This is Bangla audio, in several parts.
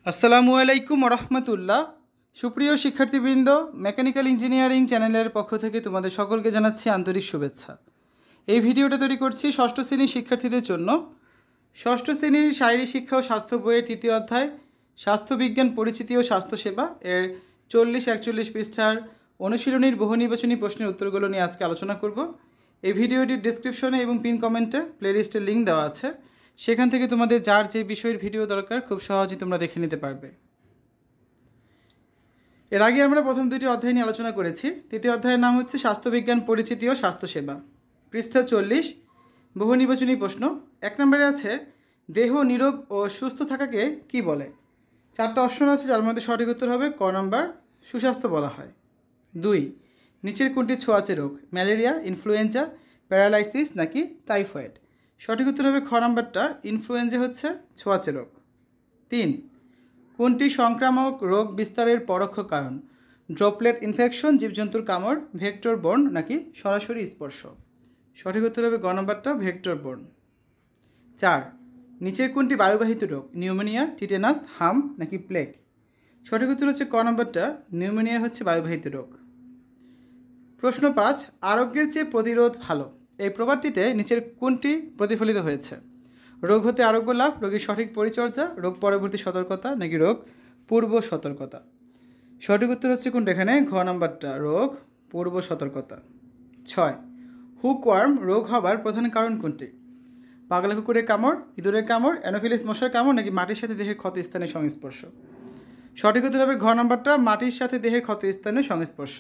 আসসালামু আলাইকুম রহমতুল্লাহ। সুপ্রিয় শিক্ষার্থীবৃন্দ, মেকানিক্যাল ইঞ্জিনিয়ারিং চ্যানেলের পক্ষ থেকে তোমাদের সকলকে জানাচ্ছি আন্তরিক শুভেচ্ছা। এই ভিডিওটা তৈরি করছি ষষ্ঠ শ্রেণীর শিক্ষার্থীদের জন্য। ষষ্ঠ শ্রেণীর শারীরিক শিক্ষা ও স্বাস্থ্য বইয়ের তৃতীয় অধ্যায় স্বাস্থ্যবিজ্ঞান পরিচিতি ও স্বাস্থ্যসেবা এর 40-41 পৃষ্ঠার অনুশীলনীর বহু নির্বাচনী প্রশ্নের উত্তরগুলো নিয়ে আজকে আলোচনা করব। এই ভিডিওটির ডেসক্রিপশনে এবং পিন কমেন্টে প্লেলিস্টের লিঙ্ক দেওয়া আছে, সেখান থেকে তোমাদের যার যে বিষয়ের ভিডিও দরকার খুব সহজেই তোমরা দেখে নিতে পারবে। এর আগে আমরা প্রথম দুটি অধ্যায় নিয়ে আলোচনা করেছি। তৃতীয় অধ্যায়ের নাম হচ্ছে স্বাস্থ্যবিজ্ঞান পরিচিতি ও স্বাস্থ্যসেবা, পৃষ্ঠা 40, বহু নির্বাচনী প্রশ্ন। 1 নম্বরে আছে দেহ নিরোগ ও সুস্থ থাকাকে কি বলে? 4টা অপশন আছে, যার মধ্যে সঠিক উত্তর হবে ক নম্বর, সুস্বাস্থ্য বলা হয়। 2, নিচের কোনটি ছোঁয়াচে রোগ? ম্যালেরিয়া, ইনফ্লুয়েঞ্জা, প্যারালাইসিস নাকি টাইফয়েড? সঠিক উত্তর হবে খ নম্বরটা, ইনফ্লুয়েঞ্জা হচ্ছে ছোঁয়াচে রোগ। 3, কোনটি সংক্রামক রোগ বিস্তারের পরোক্ষ কারণ? ড্রপলেট ইনফেকশন, জীবজন্তুর কামড়, ভেক্টর বর্ন নাকি সরাসরি স্পর্শ? সঠিক উত্তর হবে গ নম্বরটা, ভেক্টর বর্ন। 4, নিচের কোনটি বায়ুবাহিত রোগ? নিউমোনিয়া, টিটেনাস, হাম নাকি প্লেগ? সঠিক উত্তর হচ্ছে ক নম্বরটা, নিউমোনিয়া হচ্ছে বায়ুবাহিত রোগ। প্রশ্ন 5, আরোগ্যের চেয়ে প্রতিরোধ ভালো, এই প্রবাদটিতে নিচের কোনটি প্রতিফলিত হয়েছে? রোগ হতে আরোগ্য লাভ, রোগীর সঠিক পরিচর্যা, রোগ পরবর্তী সতর্কতা নাকি রোগ পূর্ব সতর্কতা? সঠিক উত্তর হচ্ছে কোনটা এখানে, ঘ নম্বরটা, রোগ পূর্ব সতর্কতা। 6, হুকওয়ার্ম রোগ হবার প্রধান কারণ কোনটি? পাগলা কুকুরের কামড়, ইঁদুরের কামড়, অ্যানোফিলিস মশার কামড় নাকি মাটির সাথে দেহের ক্ষত স্থানের সংস্পর্শ? সঠিক উত্তর হবে ঘ নম্বরটা, মাটির সাথে দেহের ক্ষত স্থানের সংস্পর্শ।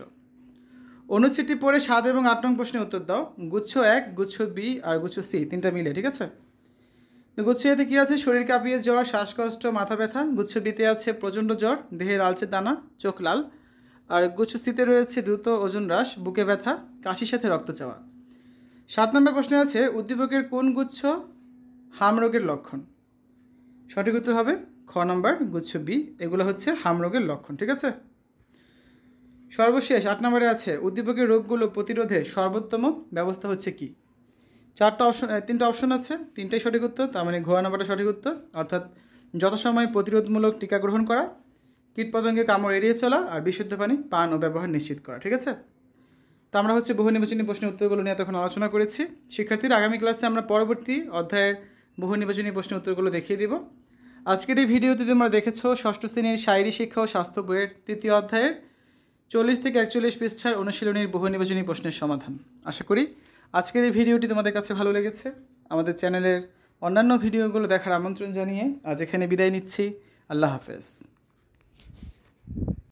অনুচ্ছেদটি পড়ে 7 এবং 8 নং প্রশ্নের উত্তর দাও। গুচ্ছ 1, গুচ্ছ বি আর গুচ্ছ সি, তিনটা মিলে, ঠিক আছে? তো গুচ্ছ এতে কী আছে? শরীর কাঁপিয়ে জ্বর, শ্বাসকষ্ট, মাথা ব্যথা। গুচ্ছ বিতে আছে প্রচণ্ড জ্বর, দেহে লালচে দানা, চোখ লাল। আর গুচ্ছ সিতে রয়েছে দ্রুত ওজন হ্রাস, বুকে ব্যথা, কাশির সাথে রক্ত চাওয়া। 7 নম্বর প্রশ্নে আছে উদ্দীপকের কোন গুচ্ছ হাম রোগের লক্ষণ? সঠিক উত্তর হবে খ নম্বর, গুচ্ছ বি, এগুলো হচ্ছে হাম রোগের লক্ষণ, ঠিক আছে? সর্বশেষ 8 নম্বরে আছে উদ্দীপকের রোগগুলো প্রতিরোধে সর্বোত্তম ব্যবস্থা হচ্ছে কি? 3টা অপশন আছে, 3টাই সঠিক উত্তর, তার মানে ঘ নম্বরটা সঠিক উত্তর, অর্থাৎ যথাসময়ে প্রতিরোধমূলক টিকা গ্রহণ করা, কীটপতঙ্গের কামড় এড়িয়ে চলা আর বিশুদ্ধ পানি পান ও ব্যবহার নিশ্চিত করা, ঠিক আছে? তো আমরা হচ্ছে বহু নির্বাচনী প্রশ্নের উত্তরগুলো নিয়ে তখন আলোচনা করেছি। শিক্ষার্থীর আগামী ক্লাসে আমরা পরবর্তী অধ্যায়ের বহু নির্বাচনী প্রশ্নের উত্তরগুলো দেখিয়ে দিব। আজকের এই ভিডিওতে তোমরা দেখেছো ষষ্ঠ শ্রেণীর শারীরিক শিক্ষা ও স্বাস্থ্য বইয়ের তৃতীয় অধ্যায়ের 40-41 পৃষ্ঠার অনুশীলনীর বহু নির্বাচনী প্রশ্নের সমাধান। আশা করি আজকের এই ভিডিওটি তোমাদের কাছে ভালো লেগেছে। আমাদের চ্যানেলের অন্যান্য ভিডিওগুলো দেখার আমন্ত্রণ জানিয়ে আজ এখানে বিদায় নিচ্ছি। আল্লাহ হাফেজ।